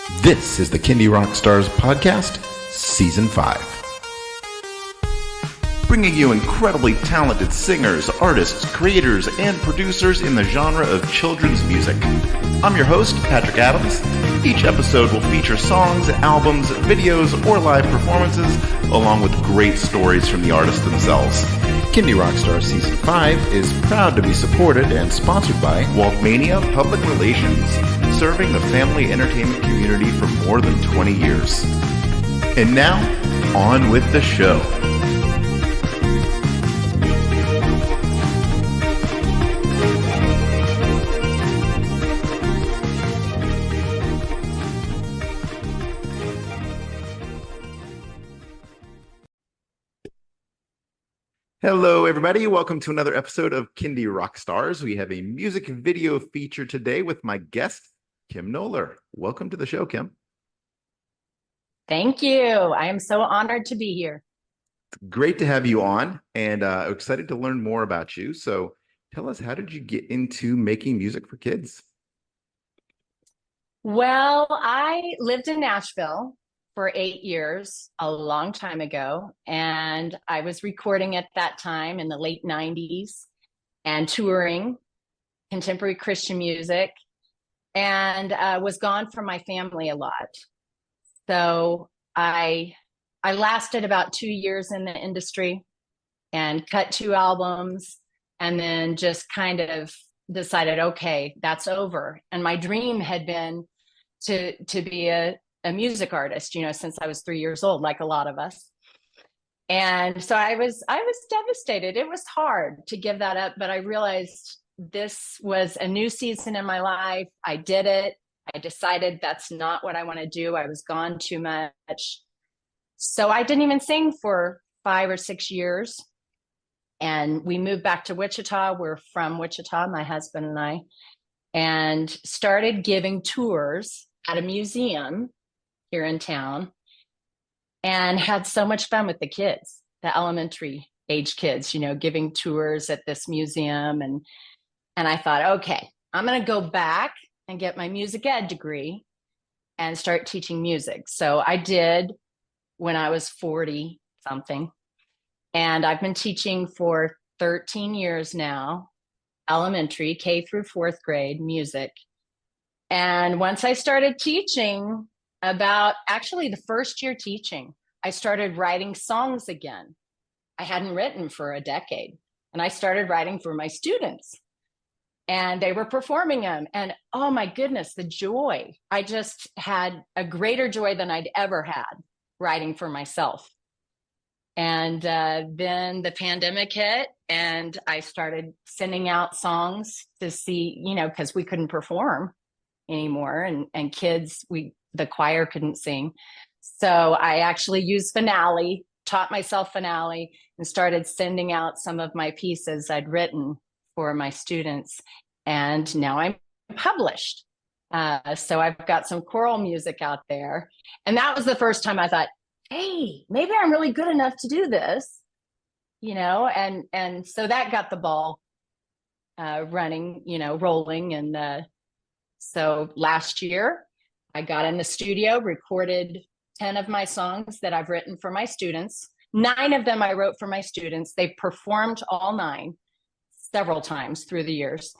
This is the Kindy Rockstars Podcast, Season 5. Bringing you incredibly talented singers, artists, creators, and producers in the genre of children's music. I'm your host, Patrick Adams. Each episode will feature songs, albums, videos, or live performances, along with great stories from the artists themselves. Kindy Rockstars Season 5 is proud to be supported and sponsored by Waltmania Public Relations, serving the family entertainment community for more than 20 years. And now, on with the show. Hello, everybody. Welcome to another episode of Kindy Rockstars. We have a music video feature today with my guest, Kim Noller. Welcome to the show, Kim. Thank you. I am so honored to be here. Great to have you on, and excited to learn more about you. So tell us, how did you get into making music for kids? Well, I lived in Nashville for 8 years, a long time ago. And I was recording at that time in the late 90s and touring contemporary Christian music, and was gone from my family a lot. So I lasted about 2 years in the industry and cut 2 albums, and then just kind of decided, okay, that's over. And my dream had been to be a music artist, since I was 3 years old, like a lot of us. And so I was devastated. It was hard to give that up, but I realized this was a new season in my life. I did it. I decided that's not what I want to do. I was gone too much. So I didn't even sing for 5 or 6 years. And we moved back to Wichita. We're from Wichita, my husband and I, and started giving tours at a museum here in town, and had so much fun with the kids, the elementary age kids, giving tours at this museum. And I thought, okay, I'm going to go back and get my music ed degree and start teaching music. So I did when I was 40 something. And I've been teaching for 13 years now, elementary, K through 4th grade music. And once I started teaching, about actually the first year teaching, I started writing songs again. I hadn't written for a decade, and I started writing for my students, and they were performing them. And oh my goodness, the joy. I just had a greater joy than I'd ever had writing for myself. And then the pandemic hit, and I started sending out songs to see, because we couldn't perform anymore, and kids, the choir couldn't sing. So I actually used Finale, taught myself Finale, and started sending out some of my pieces I'd written for my students. And now I'm published. So I've got some choral music out there. And that was the first time I thought, hey, maybe I'm really good enough to do this, and so that got the ball running, rolling. And so last year, I got in the studio, recorded 10 of my songs that I've written for my students. 9 of them I wrote for my students. They performed all 9 several times through the years.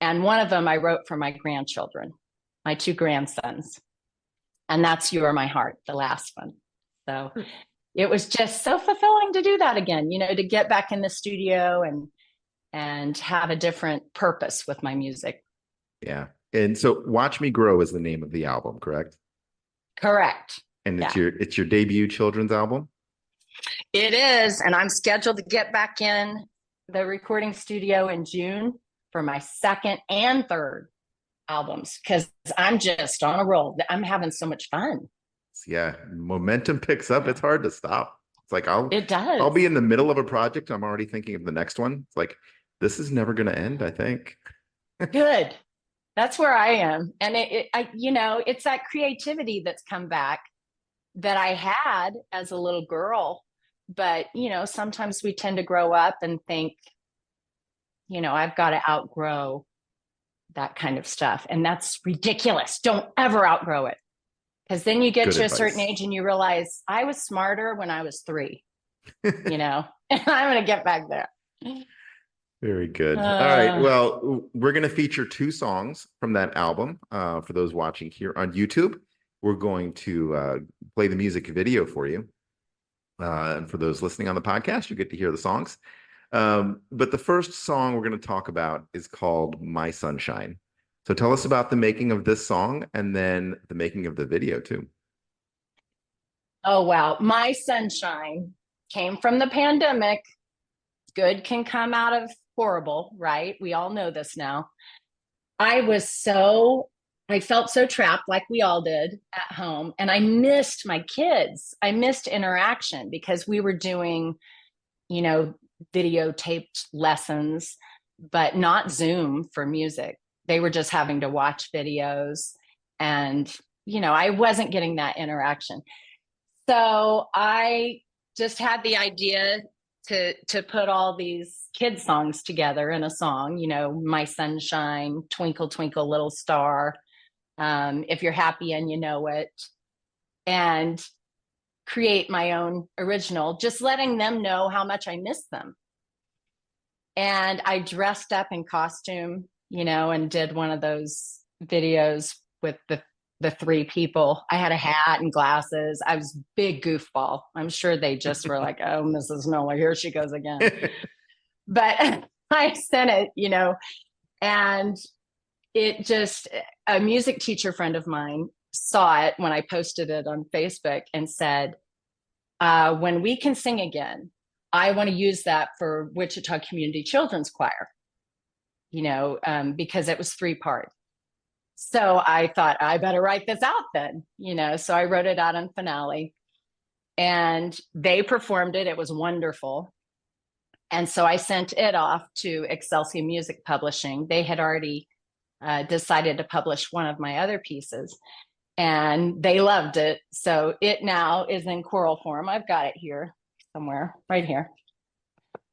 And one of them I wrote for my grandchildren, my 2 grandsons. And that's You Are My Heart, the last one. So it was just so fulfilling to do that again, to get back in the studio and have a different purpose with my music. Yeah. And so Watch Me Grow is the name of the album, correct? Correct. And it's your debut children's album? It is. And I'm scheduled to get back in the recording studio in June for my 2nd and 3rd albums, because I'm just on a roll. I'm having so much fun. Yeah. Momentum picks up. It's hard to stop. It's like it does. I'll be in the middle of a project. I'm already thinking of the next one. It's like, this is never going to end, I think. Good. That's where I am. And it's that creativity that's come back that I had as a little girl. But, sometimes we tend to grow up and think, I've got to outgrow that kind of stuff. And that's ridiculous. Don't ever outgrow it. Because then you get Good to a advice. certain age and you realize I was smarter when I was 3, and I'm going to get back there. Very good. All right. Well, we're going to feature 2 songs from that album. For those watching here on YouTube, we're going to play the music video for you. And for those listening on the podcast, you get to hear the songs. But the first song we're going to talk about is called My Sunshine. So tell us about the making of this song and then the making of the video too. Oh, wow. My Sunshine came from the pandemic. Good can come out of horrible, right? We all know this now. I felt so trapped, like we all did at home. And I missed my kids. I missed interaction because we were doing, videotaped lessons, but not Zoom for music. They were just having to watch videos. And, I wasn't getting that interaction. So I just had the idea to put all these kids songs together in a song, My Sunshine, Twinkle, Twinkle, Little Star, If You're Happy and You Know It, and create my own original, just letting them know how much I miss them. And I dressed up in costume, and did one of those videos with the 3 people. I had a hat and glasses. I was big goofball. I'm sure they just were like, oh, Mrs. Noller, here she goes again. But I sent it, and it just, a music teacher friend of mine saw it when I posted it on Facebook and said, when we can sing again, I want to use that for Wichita Community Children's Choir, because it was 3-part. So I thought I better write this out then, so I wrote it out on Finale and they performed it. It was wonderful. And so I sent it off to Excelsior Music Publishing. They had already decided to publish one of my other pieces and they loved it. So it now is in choral form. I've got it here somewhere, right here.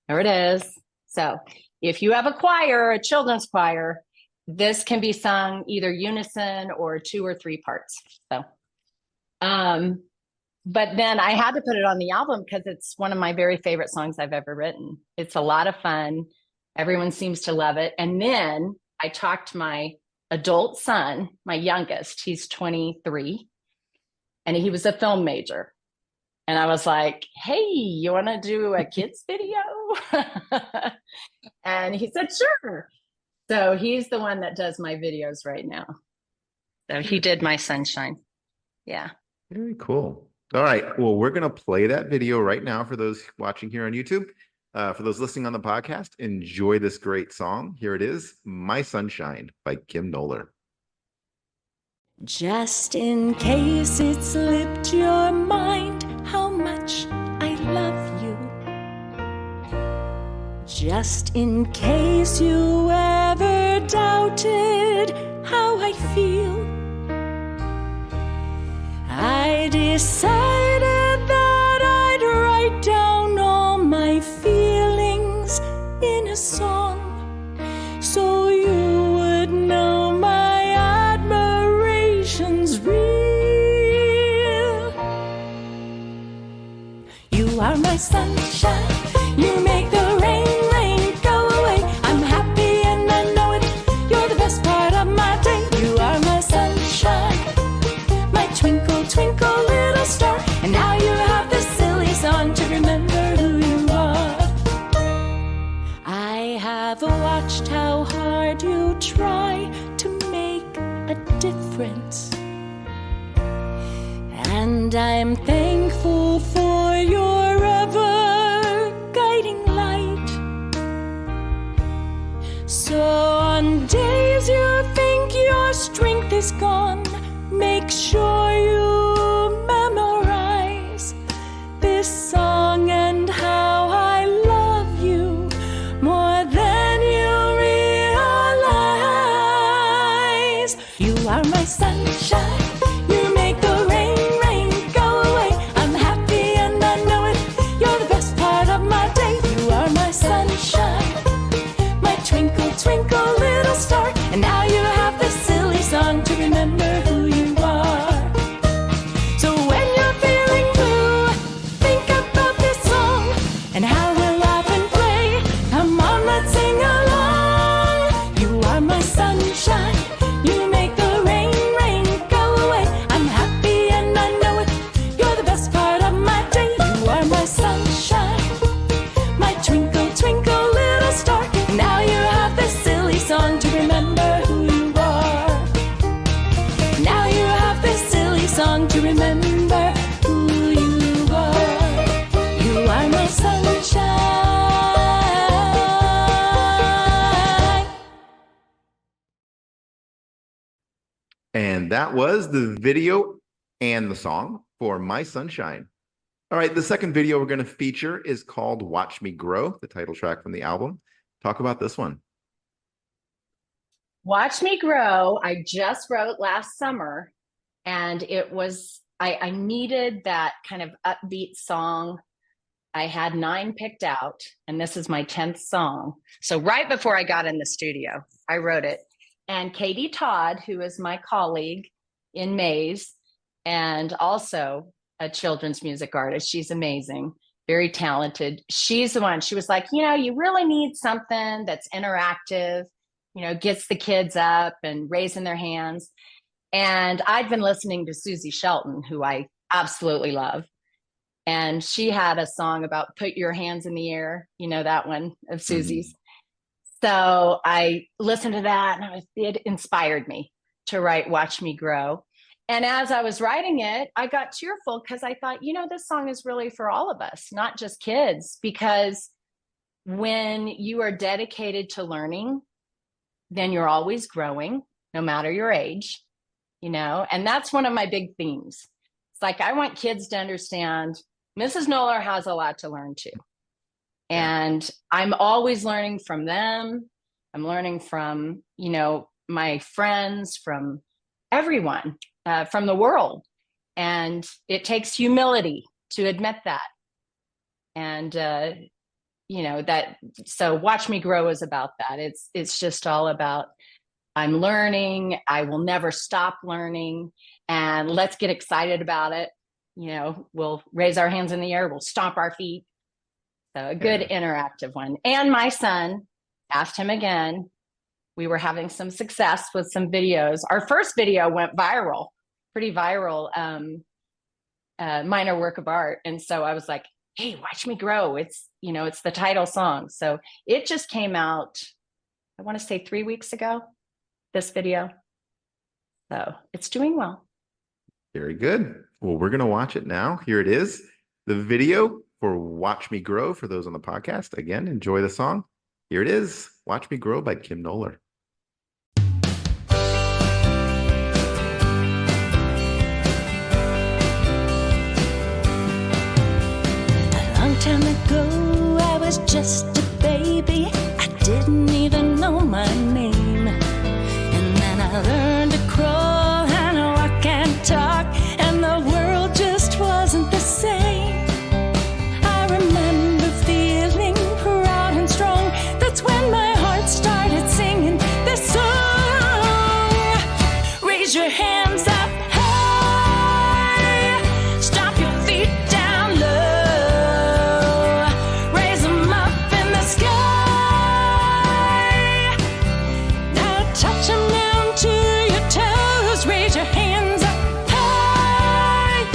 There it is. So if you have a choir, a children's choir, this can be sung either unison or 2 or 3 parts. So, but then I had to put it on the album because it's one of my very favorite songs I've ever written. It's a lot of fun. Everyone seems to love it. And then I talked to my adult son, my youngest, he's 23, and he was a film major. And I was like, hey, you want to do a kids video? And he said, sure. So he's the one that does my videos right now. So he did My Sunshine. Yeah. Very cool. All right. Well, we're going to play that video right now for those watching here on YouTube. For those listening on the podcast, enjoy this great song. Here it is, My Sunshine by Kim Noller. Just in case it slipped your mind how much I love you. Just in case you ever doubted how I feel, I decided that I'd write down all my feelings in a song so you would know my admiration's real. You are my sunshine, you make the rain go away. I'm happy and I know it, you're the best part of my day. You are my sunshine, my twinkle, twinkle little star. And now you have this silly song to remember who you are. I have watched how hard you try to make a difference, and I'm thankful for your ever guiding light. So on days you think your strength is gone, make sure you memorize this song and how I love you more than you realize. You are my sunshine, you make the rain go away. I'm happy and I know it, you're the best part of my day. You are my sunshine, my twinkle, twinkle little star. And now you have this silly song to remember who you are. long to remember who you are. You are my sunshine. And that was the video and the song for My Sunshine. All right, the second video we're going to feature is called Watch Me Grow, the title track from the album. Talk about this one. Watch Me Grow, I just wrote last summer, and it was, I needed that kind of upbeat song. I had 9 picked out, and this is my 10th song. So right before I got in the studio, I wrote it. And Katie Todd, who is my colleague in Maze, and also a children's music artist, she's amazing, very talented. She's the one, she was like, you know, you really need something that's interactive, you know, gets the kids up and raising their hands. And I'd been listening to Susie Shelton, who I absolutely love. And she had a song about put your hands in the air, you know, that one of Susie's. So I listened to that, and it inspired me to write Watch Me Grow. And as I was writing it, I got tearful because I thought, you know, this song is really for all of us, not just kids, because when you are dedicated to learning, then you're always growing, no matter your age, you know, and that's one of my big themes. It's like, I want kids to understand Mrs. Noller has a lot to learn too. And I'm always learning from them. I'm learning from, you know, my friends, from everyone, from the world. And it takes humility to admit that. And, you know, that, so Watch Me Grow is about that. It's just all about, I'm learning, I will never stop learning, and let's get excited about it. You know, we'll raise our hands in the air, we'll stomp our feet. So a good interactive one. And my son, asked him again, we were having some success with some videos. Our first video went viral, pretty viral, minor work of art. And so I was like, hey, Watch Me Grow. It's, you know, it's the title song. So it just came out, I want to say 3 weeks ago, this video. So it's doing well. Very good. Well, we're going to watch it now. Here it is, the video for Watch Me Grow. For those on the podcast, again, enjoy the song. Here it is, Watch Me Grow by Kim Noller. A long time ago, I was just a baby. I didn't even know my name. And then I learned to crawl and walk and talk, and the world just wasn't the same. I remember feeling proud and strong. That's when my heart started singing this song. Raise your hands up high, stomp your feet down low, raise them up in the sky. Now touch them down to your toes, raise your hands up high,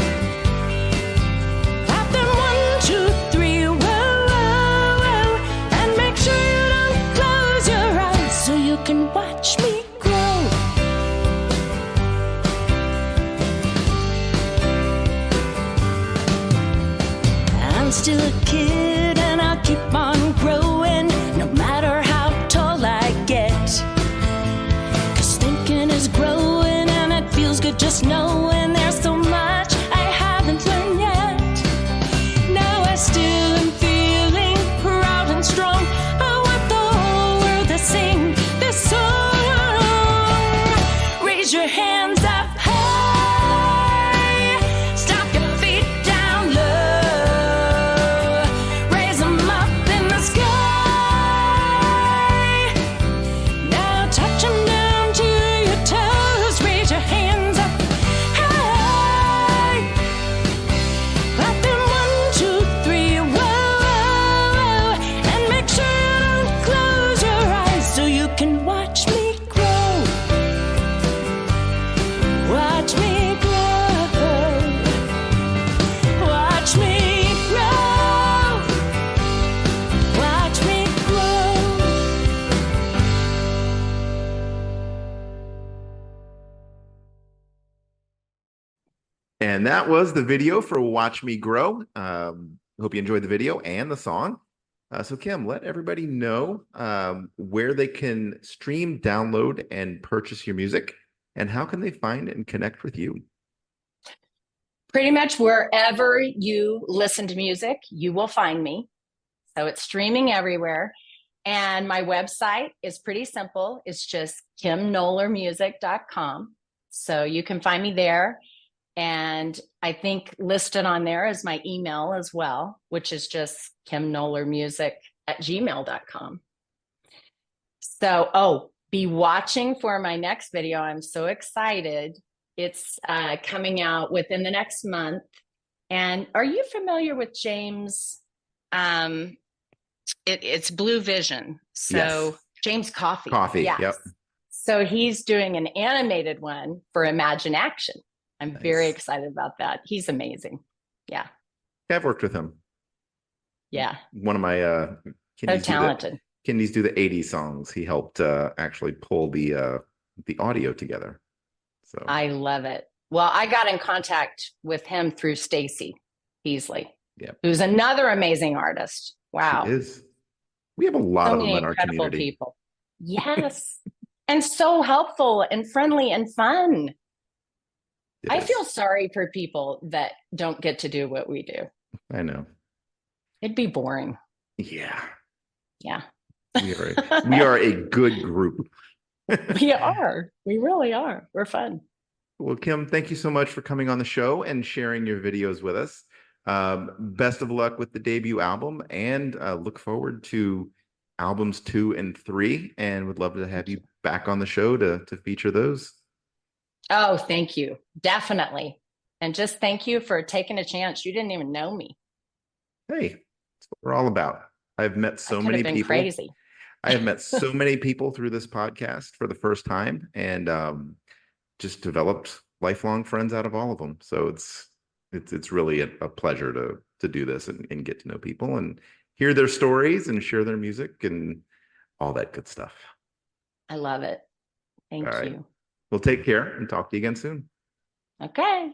clap them 1, 2, 3, whoa, whoa, whoa, and make sure you don't close your eyes so you can watch me grow. I'm still a kid and I'll keep on growing no matter how tall I get. 'Cause thinking is growing and it feels good just knowing there's so much I haven't learned yet. Now I still am feeling proud and strong. I want the whole world to sing this song. Raise your hands up high, stomp your feet down low, raise them up in the sky. Now touch them down to your toes, raise your hands up high, clap them 1, 2, 3, whoa, whoa, and make sure you don't close your eyes so you can watch me grow. Watch me grow. Watch me grow. Watch me grow. And that was the video for Watch Me Grow. Hope you enjoyed the video and the song. So Kim, let everybody know where they can stream, download, and purchase your music, and how can they find and connect with you? Pretty much wherever you listen to music, you will find me. So it's streaming everywhere. And my website is pretty simple. It's just kimnollermusic.com. So you can find me there. And I think listed on there is my email as well, which is just kimnollermusic@gmail.com. So, be watching for my next video. I'm so excited. It's coming out within the next month. And are you familiar with James? It's Blue Vision. So Yes. James Coffey. Coffee. Yes. Yep. So he's doing an animated one for Imagine Action. I'm Nice. very excited about that. He's amazing. Yeah. I've worked with him. Yeah. One of my So talented. Kindies do the 80s songs. He helped actually pull the audio together. So I love it. Well, I got in contact with him through Stacy Beasley, who's another amazing artist. Wow. She is. We have a lot So of them many in our incredible community. people. Yes. And so helpful and friendly and fun. I feel sorry for people that don't get to do what we do. I know. It'd be boring. Yeah. Yeah. We are a good group. We are. We really are. We're fun. Well, Kim, thank you so much for coming on the show and sharing your videos with us. Best of luck with the debut album, and look forward to albums 2 and 3, and would love to have you back on the show to feature those. Oh, thank you. Definitely. And just thank you for taking a chance. You didn't even know me. Hey, that's what we're all about. I've met so many people. Crazy. I have met so many people through this podcast for the first time, and just developed lifelong friends out of all of them. So it's really a pleasure to do this and get to know people and hear their stories and share their music and all that good stuff. I love it. Thank you. Well, take care and talk to you again soon. Okay.